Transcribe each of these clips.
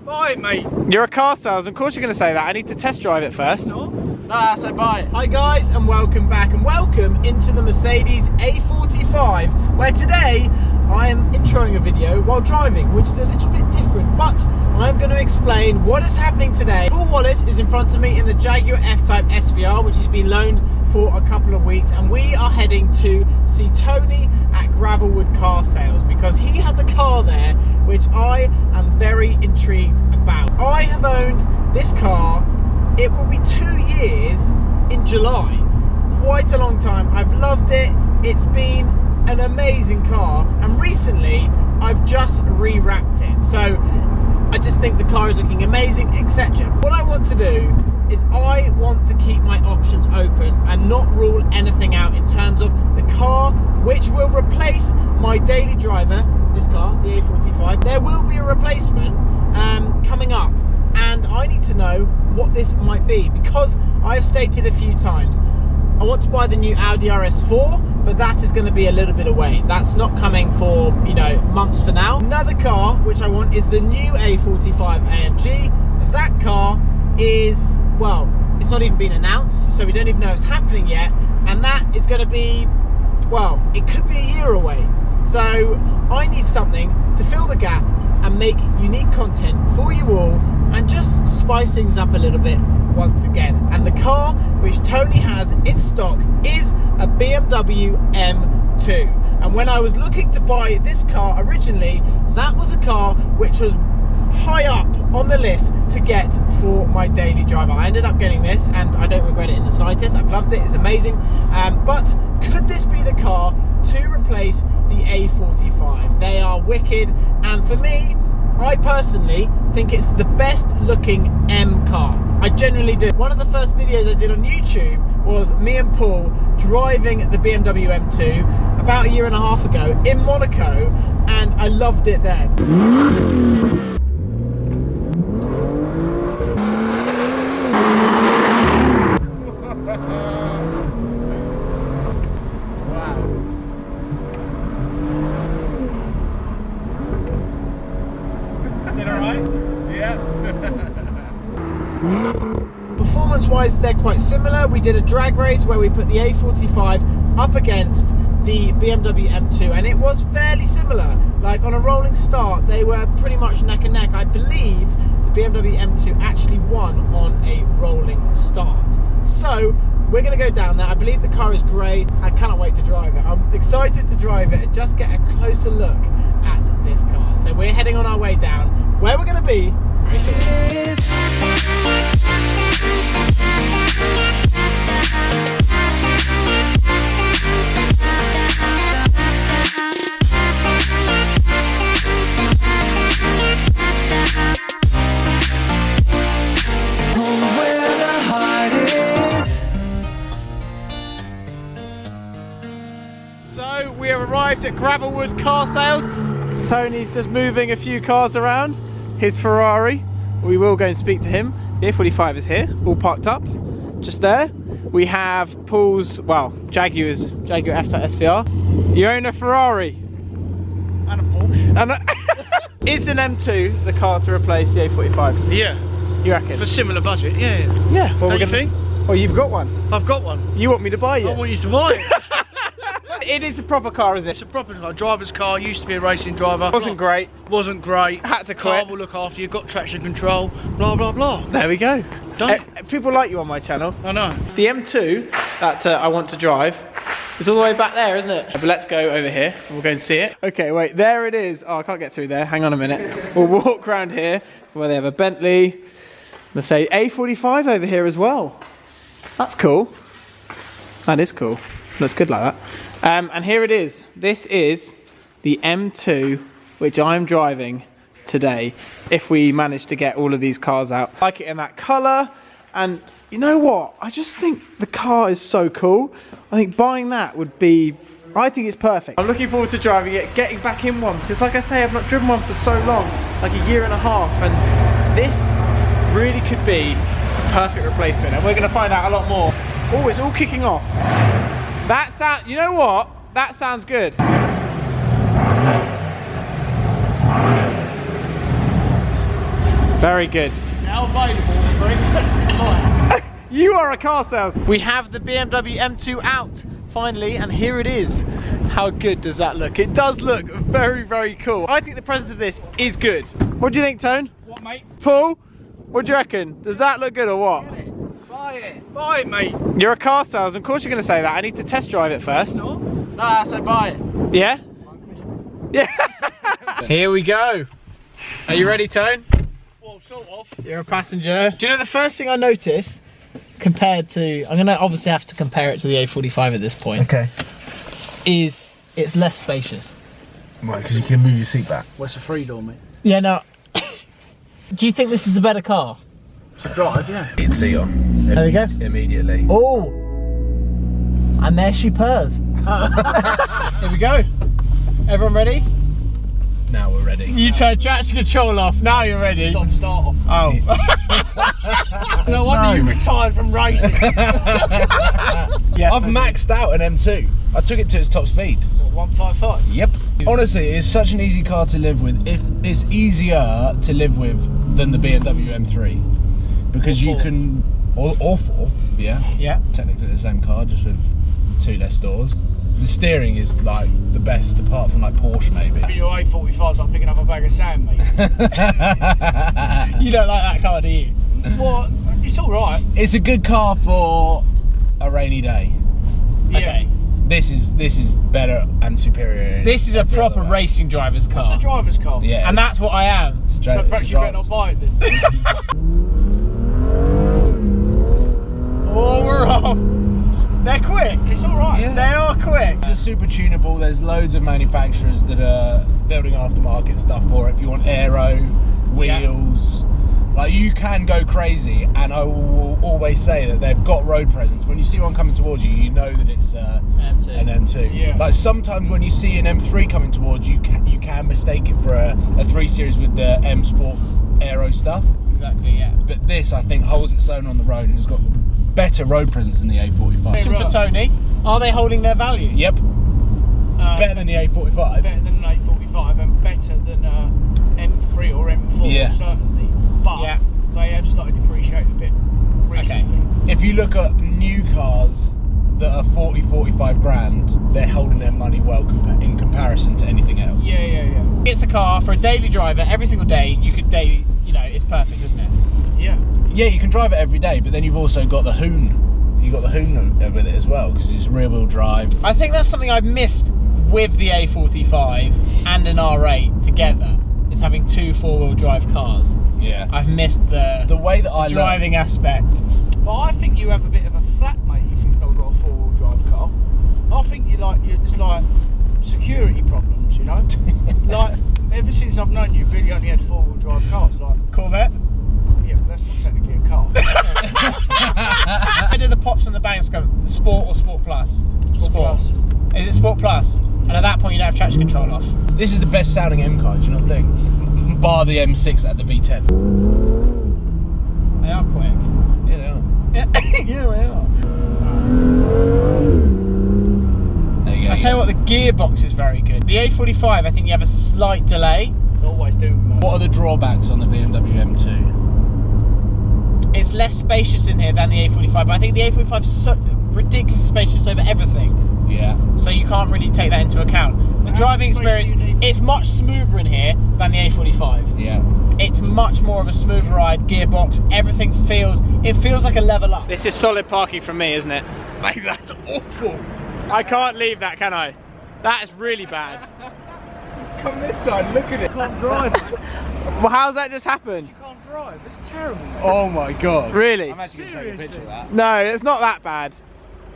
Buy it, mate. You're a car salesman, of course you're going to say that. I need to test drive it first. Nah, so buy it. Hi guys, and welcome back, and welcome into the Mercedes A45, where today I am introing a video while driving, which is a little bit different, but I'm going to explain what is happening today. Paul Wallace is in front of me in the Jaguar F-Type SVR, which has been loaned for a couple of weeks, and we are heading to see Tony at Gravelwood Car Sales because he has a car there which I am very intrigued about. I have owned this car, it will be 2 years in July. Quite a long time. I've loved it. It's been an amazing car, and recently I've just re-wrapped it. So I just think the car is looking amazing, etc. What I want to do is I want to keep my options open and not rule anything out in terms of the car which will replace my daily driver, this car, the A45. There will be a replacement coming up, and I need to know what this might be because I've stated a few times I want to buy the new Audi RS4, but that is going to be a little bit away. That's not coming for, you know, months for now. Another car which I want is the new A45 AMG. That car is, well, it's not even been announced, so we don't even know it's happening yet, and that is going to be, well, it could be a year away. So I need something to fill the gap and make unique content for you all and just spice things up a little bit once again. And the car which Tony has in stock is a BMW M2. And when I was looking to buy this car originally, that was a car which was high up on the list to get for my daily driver. I ended up getting this and I don't regret it in the slightest. I've loved it, it's amazing. But could this be the car to replace the A45? They are wicked, and for me, I personally think it's the best looking M car. I genuinely do. One of the first videos I did on YouTube was me and Paul driving the BMW M2 about a year and a half ago in Monaco, and I loved it then. Performance-wise, they're quite similar. We did a drag race where we put the A45 up against the BMW M2, and it was fairly similar. Like on a rolling start, they were pretty much neck and neck. I believe the BMW M2 actually won on a rolling start. So we're going to go down there. I believe the car is grey. I cannot wait to drive it. I'm excited to drive it and just get a closer look at this car. So we're heading on our way down. Where we're going to be, so we have arrived at Gravelwood Car Sales. Tony's just moving a few cars around. His Ferrari, we will go and speak to him. The A45 is here, all parked up, just there. We have Paul's, well, Jaguar F-Type SVR. You own a Ferrari. And a Porsche. Is an M2 the car to replace the A45? Yeah. You reckon? For similar budget, yeah. Yeah. Well, Don't you think? Oh, you've got one? I've got one. You want me to buy it? I want you to buy it. It is a proper car, is it? It's a proper car. Driver's car, used to be a racing driver. Wasn't great. Wasn't great. Had to quit. Car will look after you, got traction control, blah, blah, blah. There we go. Done. People like you on my channel. I know. The M2 that I want to drive is all the way back there, isn't it? But let's go over here and we'll go and see it. Okay, wait, there it is. Oh, I can't get through there. Hang on a minute. We'll walk around here where they have a Bentley, Mercedes A45 over here as well. That's cool. That is cool. Looks good like that. And here it is. This is the M2 which I'm driving today, if we manage to get all of these cars out. I like it in that colour, and you know what? I just think the car is so cool. I think buying that would be, I think it's perfect. I'm looking forward to driving it, getting back in one, because like I say, I've not driven one for so long, like a year and a half, and this really could be a perfect replacement, and we're going to find out a lot more. Oh, it's all kicking off. That sound, you know what? That sounds good. Very good. Now available for interested clients. You are a car salesman. We have the BMW M2 out finally, and here it is. How good does that look? It does look very, very cool. I think the presence of this is good. What do you think, Tone? What, mate? Paul, what do you reckon? Does that look good or what? Buy it. Buy it, mate. You're a car salesman. Of course you're going to say that. I need to test drive it first. No, I say buy it. Yeah? Yeah. Here we go. Are you ready, Tone? Well, sort of. You're a passenger. Do you know the first thing I noticed compared to, I'm going to obviously have to compare it to the A45 at this point. Okay. Is it's less spacious. Right, because you can move your seat back. Well, it's a three door, mate. Yeah, no. Do you think this is a better car? To drive, yeah. Heat seat on. There we go. Immediately. Oh! And there she purrs. Here we go. Everyone ready? Now we're ready. You turn traction control off. Now you're ready. Stop, start off. Oh. No wonder you retired from racing. Yes, I've maxed out an M2. I took it to its top speed. What, 155? Yep. Honestly, it's such an easy car to live with. If it's easier to live with than the BMW M3, because you can, or 4, yeah. Yeah. Technically the same car, just with 2 less doors. The steering is like the best, apart from like Porsche maybe. Your A45's like picking up a bag of sand, mate. You don't like that car, do you? What? It's all right. It's a good car for a rainy day. Yeah. Okay. This is better and superior. This is a proper racing driver's car. It's a driver's car. Yeah. And that's what I am. It's a So perhaps you better not buy it then. Oh, we're off. They're quick. It's all right. Yeah. They are quick. It's super tunable. There's loads of manufacturers that are building aftermarket stuff for it. If you want aero, wheels, like you can go crazy. And I will always say that they've got road presence. When you see one coming towards you, you know that it's M2. an M2. Yeah. Like sometimes when you see an M3 coming towards you, you can mistake it for a 3 Series with the M Sport aero stuff. Exactly, yeah. But this, I think, holds its own on the road and has got better road presence than the A45. Question for Tony. Are they holding their value? Yep. Better than the A45. Better than an A45 and better than M3 or M4, Yeah. certainly. But they have started to appreciate a bit recently. If you look at new cars that are 40, 45 grand, they're holding their money well in comparison to anything else. Yeah. It's a car for a daily driver every single day. You could daily, you know, it's perfect, isn't it? Yeah. Yeah, you can drive it every day, but then you've also got the Hoon. You've got the Hoon with it as well, because it's rear wheel drive. I think that's something I've missed with the A45 and an R8 together, is having 2 4-wheel drive cars. Yeah. I've missed the way that I driving aspect. But I think you have a bit of a flat, mate, if you've not got a 4-wheel drive car. I think it's like security problems, you know? Like, ever since I've known you, you've really only had 4-wheel drive cars. Like Corvette? Yeah, but that's not technically a car. I do the pops and the bangs go Sport or Sport Plus? Sport Plus. Is it Sport Plus? And at that point you don't have traction control off. This is the best sounding M car, do you not think? Bar the M6 at the V10. They are quick. Yeah, they are. Yeah, yeah they are. There you go. I tell you what, the gearbox is very good. The A45, I think you have a slight delay. Always do, mate. What are the drawbacks on the BMW M2? It's less spacious in here than the A45, but I think the A45 is so ridiculously spacious over everything. Yeah. So you can't really take that into account. The driving experience, it's much smoother in here than the A45. Yeah. It's much more of a smoother ride, gearbox, everything feels like a level up. This is solid parking from me, isn't it? Mate, that's awful. I can't leave that, can I? That is really bad. Come this side, look at it. Can't drive. Well, how's that just happened? You can't drive. It's terrible. Oh my god. Really? I'm actually going to take a picture of that. No, it's not that bad.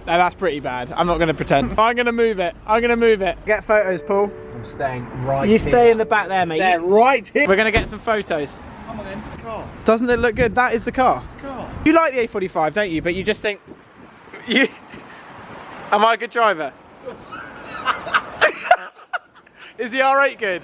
No, that's pretty bad. I'm not going to pretend. I'm going to move it. I'm going to move it. Get photos, Paul. I'm staying right You here. stay in the back there, mate. Stay right here. We're going to get some photos. Come on then. Car. Doesn't it look good? That is the car. Car. You like the A45, don't you? But you just think, am I a good driver? Is the R8 good?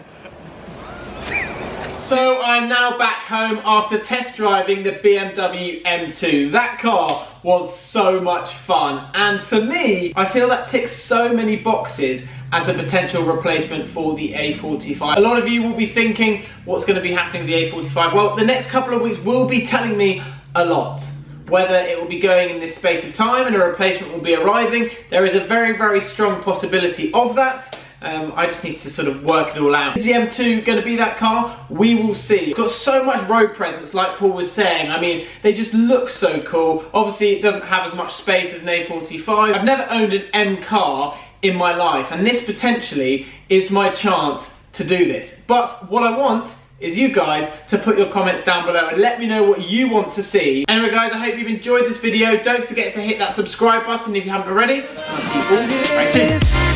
So I'm now back home after test driving the BMW M2. That car was so much fun, and for me, I feel that ticks so many boxes as a potential replacement for the A45. A lot of you will be thinking, what's going to be happening with the A45? Well, the next couple of weeks will be telling me a lot. Whether it will be going in this space of time and a replacement will be arriving, there is a very, very strong possibility of that. I just need to sort of work it all out. Is the M2 going to be that car? We will see. It's got so much road presence, like Paul was saying. I mean, they just look so cool. Obviously, it doesn't have as much space as an A45. I've never owned an M car in my life, and this potentially is my chance to do this. But what I want is you guys to put your comments down below and let me know what you want to see. Anyway guys, I hope you've enjoyed this video. Don't forget to hit that subscribe button if you haven't already. And I'll see you all very soon.